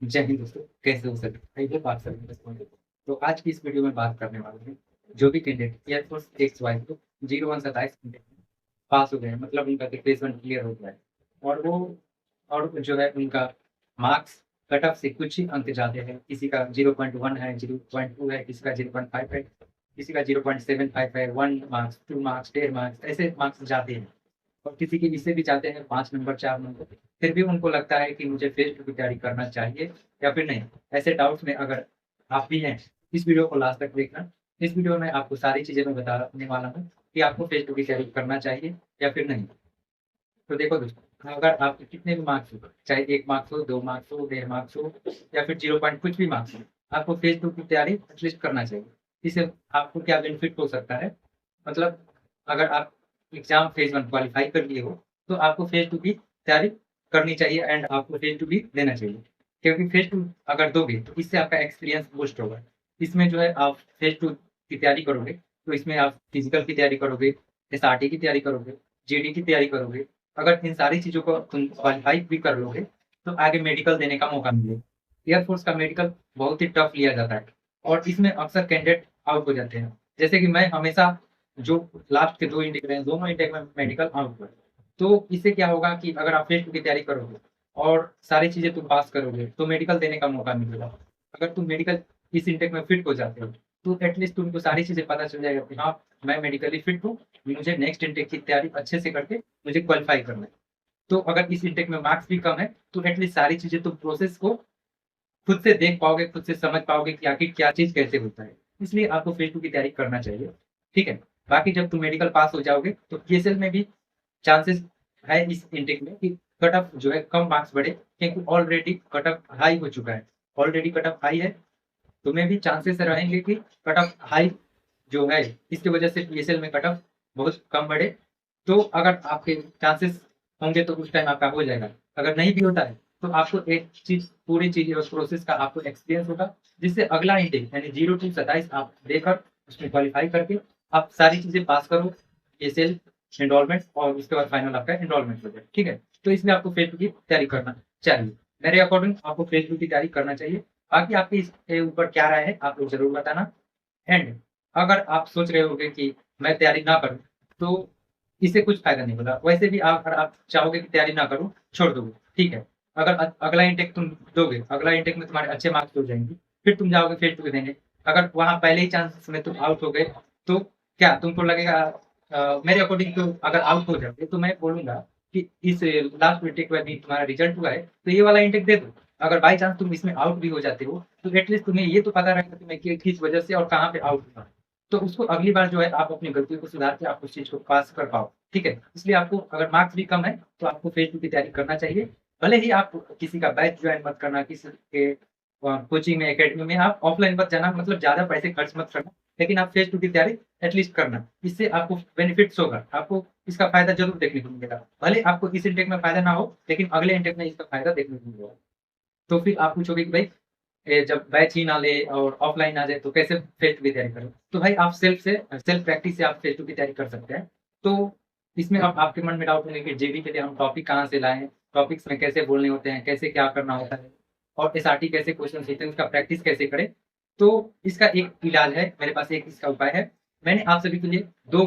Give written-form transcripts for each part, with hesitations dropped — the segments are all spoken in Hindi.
जय हिंद दोस्तों, कैसे हो सभी? आई होप आप सभी मस्त होंगे। तो आज की इस वीडियो में बात करने वाले हैं, जो भी कैंडिडेट एयरफोर्स एक्स वाई को 0127 पास हो गए हैं, मतलब उनका रिप्लेसमेंट क्लियर हो गया है और वो और जो है उनका मार्क्स कट ऑफ से कुछ ही अंक ज़्यादा है। किसी का 0.1 है, 0.2 है, किसी का 0.5 है, किसी का 0.75 है, 1 मार्क्स, 2 मार्क्स, 1.5 मार्क्स, ऐसे मार्क्स जाते हैं। और किसी के इससे भी चाहते हैं 5 नंबर, 4 नंबर, फिर भी उनको लगता है कि मुझे फेस टू की तैयारी करना चाहिए या फिर नहीं। ऐसे डाउट्स में अगर आप भी हैं, इस वीडियो को लास्ट तक देखना। इस वीडियो में आपको सारी चीज़ें मैं बताने वाला हूँ कि आपको फेस टू की तैयारी करना चाहिए या फिर नहीं। तो देखो दोस्तों, अगर आपके कितने भी मार्क्स हो, चाहे 1 मार्क्स हो, 2 मार्क्स हो, 1.5 मार्क्स हो या फिर 0 पॉइंट कुछ भी मार्क्स हो, आपको फेस टू की तैयारी एटलीस्ट करना चाहिए। इससे आपको क्या बेनिफिट हो सकता है, मतलब अगर आप एग्ज़ाम फेज़ 1 क्वालीफाई कर लिए हो, तो आपको फेज़ 2 की तैयारी करनी चाहिए एंड आपको फेज़ 2 भी देना चाहिए। क्योंकि फेज़ 2 अगर दोगे, तो इससे आपका एक्सपीरियंस बूस्ट होगा। इसमें जो है आप फेज़ 2 की तैयारी करोगे, तो इसमें आप फिज़िकल की तैयारी करोगे, एसआरटी की तैयारी करोगे, जीडी की तैयारी करोगे। अगर इन सारी चीज़ों को तुम क्वालीफाई भी कर लोगे, तो आगे मेडिकल देने का मौका मिलेगा। एयरफ़ोर्स का मेडिकल बहुत ही टफ़ लिया जाता है और इसमें अक्सर कैंडिडेट आउट हो जाते हैं। जैसे कि मैं हमेशा जो लास्ट के 2 इंटेक रहे हैं, दोनों इंटेक में मेडिकल आउट हुआ। तो इससे क्या होगा कि अगर आप फेज़ 2 की तैयारी करोगे और सारी चीज़ें तुम पास करोगे, तो मेडिकल देने का मौका मिलेगा। अगर तुम मेडिकल इस इंटेक में फिट हो जाते हो, तो एट लीस्ट तुमको सारी चीज़ें पता चल जाएगा कि हाँ, मैं मेडिकली फिट हूँ, मुझे नेक्स्ट इंटेक की तैयारी अच्छे से करके मुझे क्वालीफाई करना है। तो अगर इस इंटेक में मार्क्स भी कम है, तो एट लीस्ट सारी चीज़ें तुम प्रोसेस को खुद से देख पाओगे, खुद से समझ पाओगे कि आखिर क्या चीज़ कैसे होता है। इसलिए आपको फेज़ 2 की तैयारी करना चाहिए, ठीक है? बाकी जब तुम मेडिकल पास हो जाओगे, तो पीएसएल में भी चांसेस है इस इनटेक में कि कट ऑफ जो है कम मार्क्स बढ़े, क्योंकि ऑलरेडी कट ऑफ हाई हो चुका है। ऑलरेडी कट ऑफ हाई है, तुम्हें भी चांसेस रहेंगे कि कट ऑफ हाई जो है, इसकी वजह से पीएसएल में कट ऑफ बहुत कम बढ़े। तो अगर आपके चांसेस होंगे तो उस टाइम आपका हो जाएगा। अगर नहीं भी होता है, तो आपको एक चीज़ पूरी चीज़ और प्रोसेस का आपको एक्सपीरियंस होगा, जिससे अगला इंटेक यानी 0 टू 27 आप देकर उसमें क्वालीफाई करके आप सारी चीज़ें पास करो, पीएसएल, एनरोलमेंट और उसके बाद फाइनल आपका एनरोलमेंट हो जाए, ठीक है? तो इसमें आपको फेज़ 2 की तैयारी करना चाहिए। मेरे अकॉर्डिंग आपको फेज़ 2 की तैयारी करना चाहिए। बाकी आपकी इसके ऊपर क्या राय है, आप लोग ज़रूर बताना। एंड अगर आप सोच रहे होगे कि मैं तैयारी ना करूँ, तो इससे कुछ फ़ायदा नहीं होगा। वैसे भी आप अगर आप चाहोगे कि तैयारी ना करूँ, छोड़ दोगे, ठीक है? अगर अगला इंटेक तुम दोगे, अगला इंटेक में तुम्हारे अच्छे मार्क्स हो जाएँगे, फिर तुम जाओगे फेज़ 2 देने। अगर वहाँ पहले ही चांस में तुम आउट हो गए, तो क्या तुमको लगेगा, मेरे अकॉर्डिंग तो अगर आउट हो जाओगे, तो मैं बोलूँगा कि इस लास्ट इंटेक में भी तुम्हारा रिज़ल्ट हुआ है, तो ये वाला इंटेक दे दो। अगर बाय चांस तुम इसमें आउट भी हो जाते हो, तो एटलीस्ट तुम्हें ये तो पता रहेगा कि मैं किस वजह से और कहाँ पे आउट हुआ। तो उसको अगली बार जो है आप अपनी गलतियों को सुधार के आप उस चीज़ को पास कर पाओ, ठीक है? इसलिए आपको अगर मार्क्स भी कम है, तो आपको फेज़ 2 की तैयारी करना चाहिए। भले ही आप किसी का बैच जॉइन मत करना, किसी के कोचिंग में, अकेडमी में आप ऑफलाइन मत जाना, मतलब ज़्यादा पैसे खर्च मत करना, लेकिन आप फेज़ 2 की तैयारी एटलीस्ट करना। इससे आपको बेनिफिट्स होगा, आपको इसका फ़ायदा ज़रूर देखने को मिलेगा। भले आपको इस इंटेक में फ़ायदा ना हो, लेकिन अगले इंटेक में इसका फ़ायदा देखने को मिलेगा। तो फिर आप पूछोगे कि भाई जब बैच ही ना ले और ऑफलाइन आ जाए, तो कैसे फेस टू की तैयारी करें? तो भाई आप सेल्फ प्रैक्टिस से आप फेस टू की तैयारी कर सकते हैं। तो इसमें अब आपके मन में डाउट होंगे कि जेडी के लिए हम टॉपिक कहाँ से लाएँ? टॉपिक्स में कैसे बोलने होते हैं? कैसे क्या करना होता है? और एसआरटी कैसे क्वेश्चन होते हैं? उसका प्रैक्टिस कैसे करें? तो इसका एक इलाज है, मेरे पास एक इसका उपाय है। मैंने आप सभी के लिए 2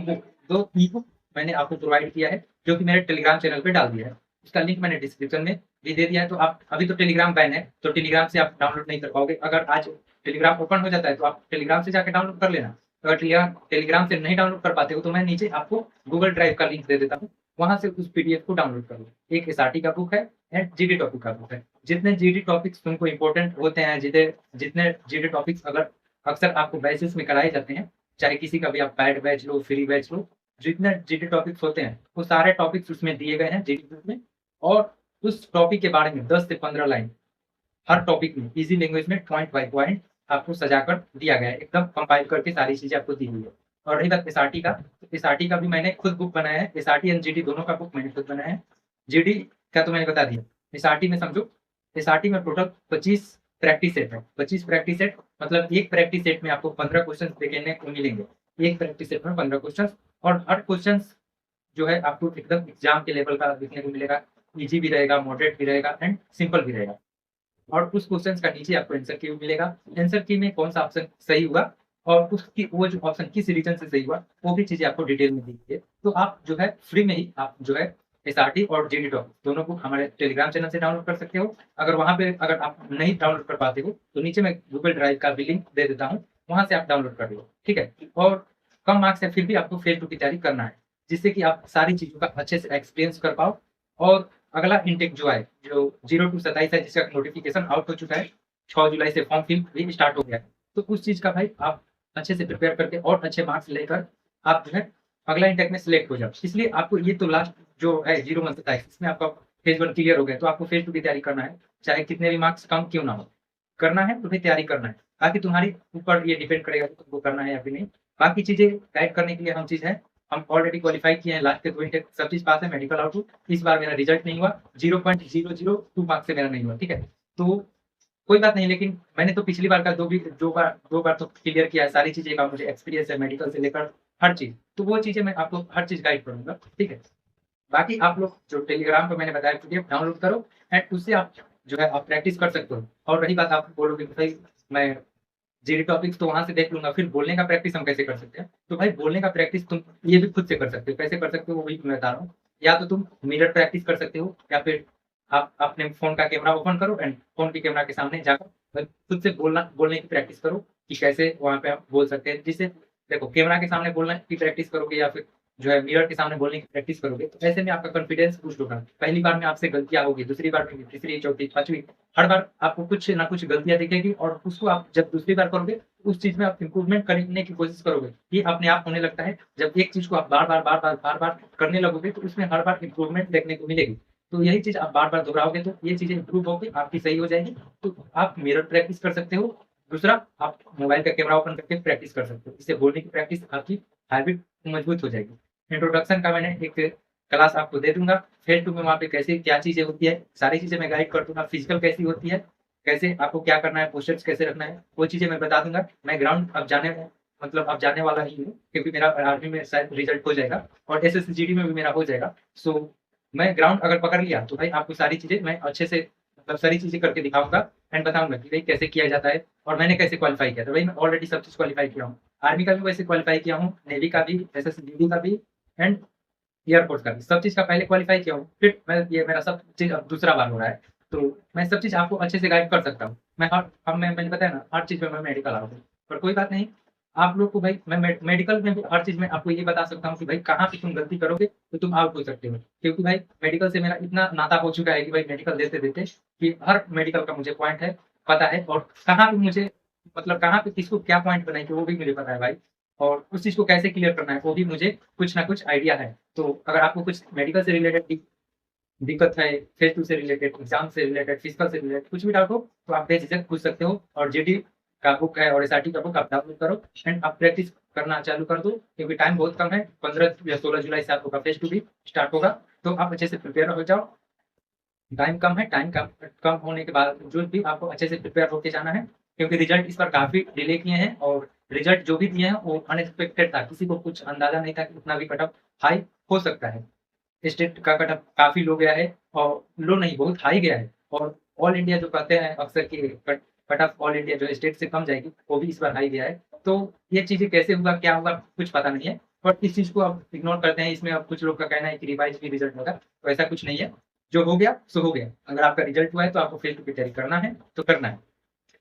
ई-बुक मैंने आपको प्रोवाइड किया है, जो कि मेरे टेलीग्राम चैनल पे डाल दिया है। उसका लिंक मैंने डिस्क्रिप्शन में भी दे दिया है, तो आप अभी तो टेलीग्राम बैन है, तो टेलीग्राम से आप डाउनलोड नहीं कर पाओगे। अगर आज टेलीग्राम ओपन हो जाता है, तो आप टेलीग्राम से जाके डाउनलोड कर लेना। अगर टेलीग्राम से नहीं डाउनलोड कर पाते हो, तो मैं नीचे आपको गूगल ड्राइव का लिंक दे देता हूँ, वहाँ से उस पीडीएफ को डाउनलोड कर लो। एक एसआरटी का बुक है एंड जीडी टॉपिक का बुक है। जितने जीडी टॉपिक्स तुमको इम्पोर्टेंट होते हैं, जितने जीडी टॉपिक्स अगर अक्सर आपको बैचेस में कराए जाते हैं, चाहे किसी का भी आप पैड बैच लो, फ्री बैच लो, जितने जीडी टॉपिक्स होते हैं, वो सारे टॉपिक्स उसमें दिए गए हैं जीडी बुक में। और उस टॉपिक के बारे में 10 से 15 लाइन हर टॉपिक में इजी लैंग्वेज में पॉइंट बाय पॉइंट आपको सजाकर दिया गया है, एकदम कंपाइल करके सारी चीज़ें आपको दी हुई है। और रही बात एसआरटी का, तो एसआरटी का भी मैंने खुद बुक बनाया है। एसआरटी एंड जीडी दोनों का बुक मैंने खुद बनाया है। जीडी का तो मैंने बता दिया। एसआरटी में समझो, एसआरटी में टोटल 25 प्रैक्टिस सेट है। 25 प्रैक्टिस सेट मतलब एक प्रैक्टिस सेट में आपको 15 क्वेश्चन देखने को मिलेंगे। एक प्रैक्टिस सेट में 15 क्वेश्चन, और हर क्वेश्चन जो है आपको एकदम एग्जाम के लेवल का देखने को मिलेगा। ईजी भी रहेगा, मॉडरेट भी रहेगा एंड सिंपल भी रहेगा। और उस क्वेश्चन का नीचे आपको आंसर की मिलेगा। आंसर की में कौन सा ऑप्शन सही हुआ और उसकी वो जो ऑप्शन किस रीजन से सही हुआ, वो भी चीजें आपको डिटेल में दी गई है। तो आप जो है फ्री में ही आप जो है एसआरटी और जेडी टॉप दोनों को हमारे टेलीग्राम चैनल से डाउनलोड कर सकते हो। अगर वहां पे अगर आप नहीं डाउनलोड कर पाते हो तो नीचे मैं गूगल ड्राइव का भी लिंक दे देता हूँ, वहां से आप डाउनलोड कर लो, ठीक है। और कम मार्क्स है फिर भी आपको फेज 2 की तैयारी करना है, जिससे कि आप सारी चीजों का अच्छे से एक्सपीरियंस कर पाओ। और अगला इनटेक जो है जो 0 टू 27 है, जिसका नोटिफिकेशन आउट हो चुका है, 6 जुलाई से फॉर्म फिल भी स्टार्ट हो गया है। तो उस चीज का भाई आप अच्छे से प्रिपेयर करके और अच्छे मार्क्स लेकर आप जो है अगला इंटेक में सिलेक्ट हो जाओ। इसलिए आपको ये तो लास्ट जो है 0 मंथ तक इसमें आपका फेज 1 क्लियर हो गया, तो आपको फेज 2 की तैयारी करना है, चाहे कितने भी मार्क्स कम क्यों ना हो, करना है तो फिर तैयारी करना है। बाकी तुम्हारी ऊपर ये डिपेंड करेगा कि तुमको करना है या फिर नहीं। बाकी चीजें गाइड करने के लिए हम चीज है, हम ऑलरेडी क्वालिफाई किए हैं, लास्ट के 2 इंटेक सब चीज पास है, मेडिकल आउट। इस बार मेरा रिजल्ट नहीं हुआ, 0.002 मार्क्स से मेरा नहीं हुआ, ठीक है। तो कोई बात नहीं, लेकिन मैंने तो पिछली बार का 2 बार तो क्लियर किया है, सारी चीजें का मुझे एक्सपीरियंस है, मेडिकल से लेकर हर चीज। तो वो चीजें मैं आपको हर चीज गाइड करूंगा, ठीक है। बाकी आप लोग जो टेलीग्राम पे मैंने बताया पीडीएफ डाउनलोड करो एंड उससे आप जो है आप प्रैक्टिस कर सकते हो। और रही बात आप बोलोगे कि भाई मैं जीडी टॉपिक्स तो वहां से देख लूंगा, फिर बोलने का प्रैक्टिस हम कैसे कर सकते हैं? तो भाई बोलने का प्रैक्टिस तुम ये भी खुद से कर सकते हो। कैसे कर सकते हो वो भी मैं बता रहा हूँ। या तो तुम मिरर प्रैक्टिस कर सकते हो, या फिर आप अपने फोन का कैमरा ओपन करो एंड फोन के कैमरा के सामने जाकर खुद से बोलने की प्रैक्टिस करो कि कैसे वहां पे आप बोल सकते हैं। जिससे देखो कैमरा के सामने बोलने की प्रैक्टिस करोगे या फिर जो है मिरर के सामने बोलने की प्रैक्टिस करोगे, तो ऐसे में आपका कॉन्फिडेंस बूस्ट होगा। पहली बार में आपसे गलतियां होगी, दूसरी बार में, तीसरी, चौथी, पांचवी, हर बार आपको कुछ ना कुछ गलतियां दिखेगी और उसको आप जब दूसरी बार करोगे उस चीज में आप इंप्रूवमेंट करने की कोशिश करोगे। ये अपने आप होने लगता है। जब एक चीज को आप बार बार करने लगोगे तो उसमें हर बार इंप्रूवमेंट देखने को मिलेगी। तो यही चीज आप बार बार दोहराओगे तो ये चीजें इंप्रूव होगी, आपकी सही हो जाएगी। तो आप मिरर प्रैक्टिस कर सकते हो। दूसरा, आप मोबाइल का कैमरा ओपन करके प्रैक्टिस कर सकते हो। इससे बोलने की प्रैक्टिस आपकी हैबिट मजबूत हो जाएगी। इंट्रोडक्शन का मैंने एक क्लास आपको दे दूंगा। फेज 2 में वहाँ पे कैसे क्या चीजें होती है, सारी चीजें मैं गाइड कर दूंगा। फिजिकल कैसी होती है, कैसे आपको क्या करना है, पोस्टर्स कैसे रखना है, वो चीजें मैं बता दूंगा। मैं ग्राउंड अब जाने मतलब अब जाने वाला ही हूँ, क्योंकि मेरा आर्मी में शायद रिजल्ट हो जाएगा और एसएसजीडी में भी मेरा हो जाएगा। सो मैं ग्राउंड अगर पकड़ लिया तो भाई आपको सारी चीजें मैं अच्छे से मतलब सारी चीजें करके दिखाऊंगा एंड बताऊंगा कि भाई कैसे किया जाता है और मैंने कैसे क्वालिफाई किया। तो भाई मैं ऑलरेडी सब चीज क्वालिफाई किया हूँ, आर्मी का भी वैसे क्वालिफाई किया हूँ, नेवी का भी, एसएसजीडी का भी एंड एयरपोर्ट का भी, सब चीज का पहले क्वालिफाई किया हूँ। फिर मैं ये मेरा सब चीज अब दूसरा बार हो रहा है, तो मैं सब चीज आपको अच्छे से गाइड कर सकता हूँ। मैं हर अब मैंने बताया ना हर चीज में मैं मेडिकल आ रहा हूँ। पर कोई बात नहीं, आप लोग को भाई मैं मेडिकल में भी हर चीज में आपको ये बता सकता हूँ कि भाई कहाँ पे तुम गलती करोगे तो तुम आउट हो सकते हो। क्योंकि भाई मेडिकल से मेरा इतना नाता हो चुका है कि भाई मेडिकल देते देते कि हर मेडिकल का मुझे पॉइंट है पता है, और कहाँ पे मुझे मतलब कहाँ पे किसको क्या पॉइंट बनाए वो भी मुझे पता है भाई। और उस चीज को कैसे क्लियर करना है वो भी मुझे कुछ ना कुछ आइडिया है। तो अगर आपको कुछ मेडिकल से रिलेटेड दिक्कत है, फेज 2 से रिलेटेड, एग्जाम से रिलेटेड, फिजिकल से रिलेटेड कुछ भी डाउट हो तो आप बेझिझक पूछ सकते हो। और जीडी का बुक है और एसआरटी का बुक आप डाउनलोड करो एंड आप प्रैक्टिस करना चालू कर दो, क्योंकि टाइम बहुत कम है। 15 या 16 जुलाई से आपका फेज 2 भी स्टार्ट होगा, तो आप अच्छे से प्रिपेयर हो जाओ। टाइम कम है, टाइम कम कम होने के बावजूद भी आपको अच्छे से प्रिपेयर होके जाना है, क्योंकि रिजल्ट इस बार काफी डिले किए हैं और रिजल्ट जो भी दिए हैं वो अनएक्सपेक्टेड था। किसी को कुछ अंदाजा नहीं था कि इतना भी कट ऑफ हाई हो सकता है। स्टेट का कट ऑफ काफी लो गया है, और लो नहीं बहुत हाई गया है। और ऑल इंडिया जो कहते हैं अक्सर की कट ऑफ ऑल इंडिया जो स्टेट से कम जाएगी, वो भी इस बार हाई गया है। तो ये चीजें कैसे होगा क्या होगा कुछ पता नहीं है, बट इस चीज को आप इग्नोर करते हैं। इसमें अब कुछ लोग का कहना है कि रिवाइज भी रिजल्ट होगा, तो ऐसा कुछ नहीं है। जो हो गया सो हो गया। अगर आपका रिजल्ट हुआ है तो आपको फेज 2 की तैयारी करना है तो करना है।